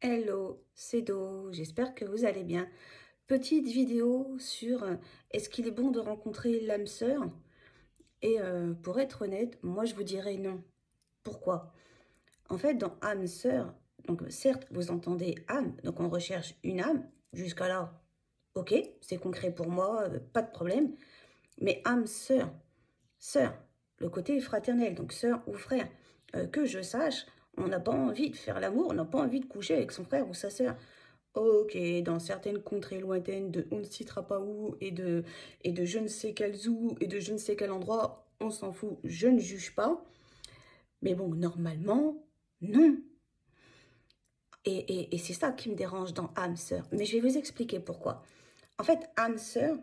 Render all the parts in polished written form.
Hello, c'est Do, j'espère que vous allez bien. Petite vidéo sur est-ce qu'il est bon de rencontrer l'âme sœur? Et pour être honnête, moi je vous dirais non. Pourquoi? En fait, dans âme sœur, donc certes, vous entendez âme, donc on recherche une âme. Jusqu'à là, ok, c'est concret pour moi, pas de problème. Mais âme sœur, sœur, le côté fraternel, donc sœur ou frère, que je sache, on n'a pas envie de faire l'amour, on n'a pas envie de coucher avec son frère ou sa sœur. Ok, dans certaines contrées lointaines de on ne citera pas où et de je ne sais quel zoo et de je ne sais quel endroit, on s'en fout, je ne juge pas. Mais bon, normalement, non. Et c'est ça qui me dérange dans âme sœur. Mais je vais vous expliquer pourquoi. En fait, âme sœur,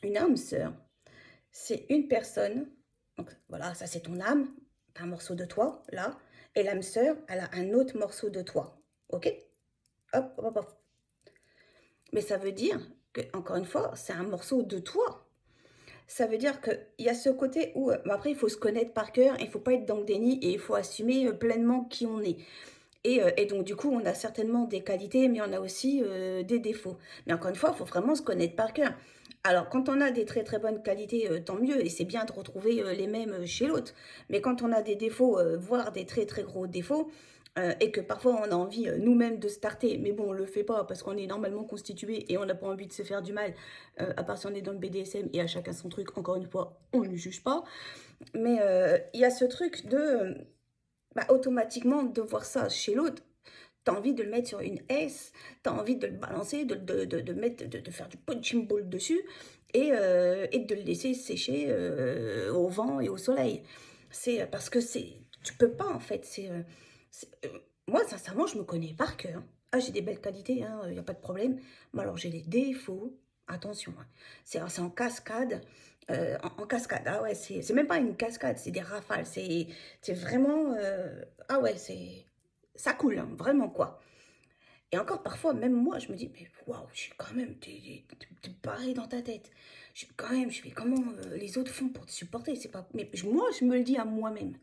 une âme sœur, c'est une personne, donc voilà, ça c'est ton âme, un morceau de toi, là, et l'âme sœur, elle a un autre morceau de toi. Ok? Hop, hop, hop, hop. Mais ça veut dire que, encore une fois, c'est un morceau de toi. Ça veut dire qu'il y a ce côté où, après, il faut se connaître par cœur, il ne faut pas être dans le déni et il faut assumer pleinement qui on est. Et donc, du coup, on a certainement des qualités, mais on a aussi des défauts. Mais encore une fois, il faut vraiment se connaître par cœur. Alors, quand on a des très très bonnes qualités, tant mieux, et c'est bien de retrouver les mêmes chez l'autre. Mais quand on a des défauts, voire des très très gros défauts, et que parfois on a envie nous-mêmes de starter, mais bon, on le fait pas parce qu'on est normalement constitué et on n'a pas envie de se faire du mal, à part si on est dans le BDSM et à chacun son truc, encore une fois, on ne juge pas. Mais il y a ce truc de bah, automatiquement de voir ça chez l'autre. T'as envie de le mettre sur une S, t'as envie de le balancer, de faire du punching ball dessus et de le laisser sécher au vent et au soleil. C'est parce que tu peux pas en fait. Moi, sincèrement, je me connais par cœur. Ah, j'ai des belles qualités, hein, y a pas de problème. Mais alors, j'ai des défauts. Attention, hein. C'est en cascade. En cascade, ah ouais, c'est même pas une cascade, c'est des rafales. C'est vraiment. Ah ouais, ça coule, hein, vraiment quoi. Et encore parfois, même moi, je me dis, mais waouh, je suis quand même, t'es barré dans ta tête. Je fais comment les autres font pour te supporter, c'est pas. Mais moi, je me le dis à moi-même.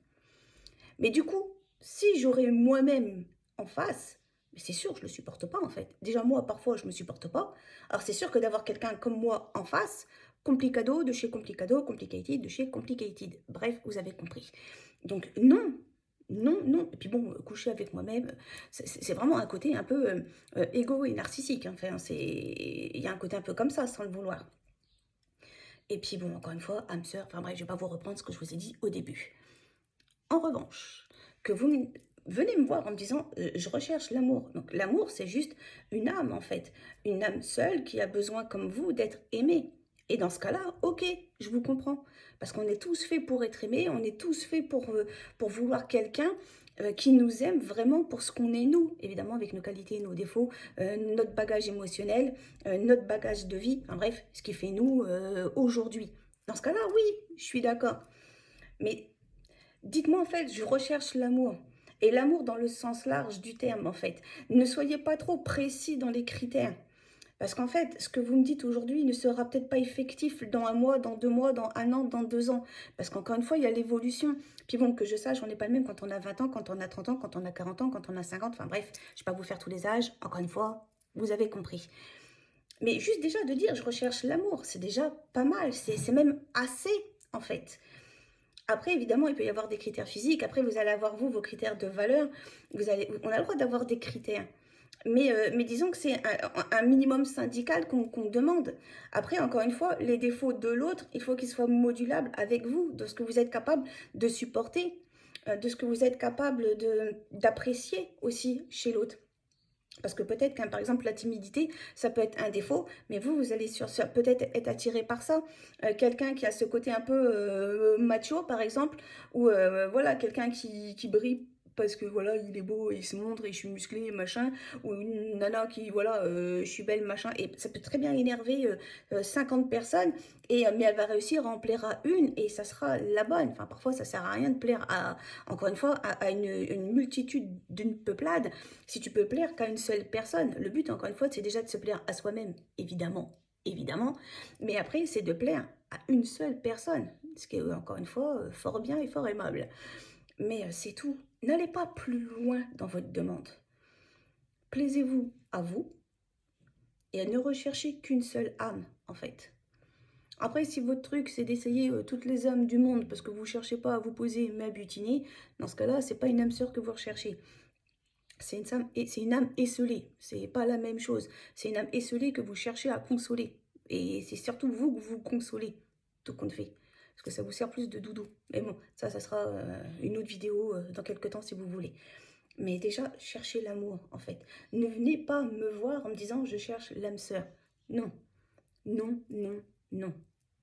Mais du coup, si j'aurais moi-même en face, mais c'est sûr, je le supporte pas en fait. Déjà moi, parfois, je me supporte pas. Alors c'est sûr que d'avoir quelqu'un comme moi en face, complicado de chez complicado, complicated de chez complicated. Bref, vous avez compris. Donc non, non, non. Et puis bon, coucher avec moi-même, c'est vraiment un côté un peu égo et narcissique, hein. Enfin, il y a un côté un peu comme ça, sans le vouloir. Et puis bon, encore une fois, âme sœur, enfin bref, je vais pas vous reprendre ce que je vous ai dit au début. En revanche, que venez me voir en me disant je recherche l'amour. Donc l'amour, c'est juste une âme en fait, une âme seule qui a besoin comme vous d'être aimée. Et dans ce cas-là, ok, je vous comprends. Parce qu'on est tous faits pour être aimés, on est tous faits pour vouloir quelqu'un qui nous aime vraiment pour ce qu'on est nous, évidemment avec nos qualités et nos défauts, notre bagage émotionnel, notre bagage de vie, enfin, bref, ce qui fait nous aujourd'hui. Dans ce cas-là, oui, je suis d'accord. Mais dites-moi en fait, je recherche l'amour. Et l'amour dans le sens large du terme en fait. Ne soyez pas trop précis dans les critères. Parce qu'en fait, ce que vous me dites aujourd'hui ne sera peut-être pas effectif dans un mois, dans 2 mois, dans un an, dans 2 ans. Parce qu'encore une fois, il y a l'évolution. Puis bon, que je sache, on n'est pas le même quand on a 20 ans, quand on a 30 ans, quand on a 40 ans, quand on a 50. Enfin bref, je ne vais pas vous faire tous les âges. Encore une fois, vous avez compris. Mais juste déjà de dire je recherche l'amour, c'est déjà pas mal. C'est même assez en fait. Après, évidemment, il peut y avoir des critères physiques. Après, vous allez avoir, vous, vos critères de valeur. On a le droit d'avoir des critères. Mais disons que c'est un minimum syndical qu'on demande. Après, encore une fois, les défauts de l'autre, il faut qu'ils soient modulables avec vous, de ce que vous êtes capable de supporter, de ce que vous êtes capable d'apprécier aussi chez l'autre. Parce que peut-être qu'un, par exemple, la timidité, ça peut être un défaut, mais vous allez peut-être être attiré par ça. Quelqu'un qui a ce côté un peu macho, par exemple, ou voilà, quelqu'un qui brille parce que voilà, il est beau, et il se montre, et je suis musclée, machin, ou une nana qui, voilà, je suis belle, machin, et ça peut très bien énerver 50 personnes, mais elle va réussir à en plaire à une, et ça sera la bonne. Enfin, parfois, ça sert à rien de plaire encore une fois, à une multitude d'une peuplade, si tu peux plaire qu'à une seule personne. Le but, encore une fois, c'est déjà de se plaire à soi-même, évidemment, évidemment. Mais après, c'est de plaire à une seule personne, ce qui est, encore une fois, fort bien et fort aimable. Mais c'est tout. N'allez pas plus loin dans votre demande. plaisez-vous à vous et ne recherchez qu'une seule âme, en fait. Après, si votre truc, c'est d'essayer toutes les âmes du monde parce que vous ne cherchez pas à vous poser mais à butiner, dans ce cas-là, c'est pas une âme sœur que vous recherchez. C'est une âme esselée. C'est pas la même chose. C'est une âme esselée que vous cherchez à consoler. Et c'est surtout vous que vous consolez, tout compte fait. Parce que ça vous sert plus de doudou. Mais bon, ça sera une autre vidéo dans quelques temps si vous voulez. Mais déjà, cherchez l'amour, en fait. Ne venez pas me voir en me disant « je cherche l'âme sœur ». Non, non, non, non.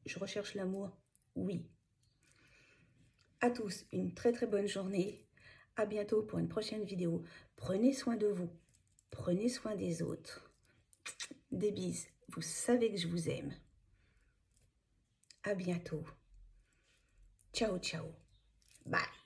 Je recherche l'amour, oui. À tous, une très très bonne journée. À bientôt pour une prochaine vidéo. Prenez soin de vous. Prenez soin des autres. Des bises. Vous savez que je vous aime. À bientôt. Ciao, ciao. Bye.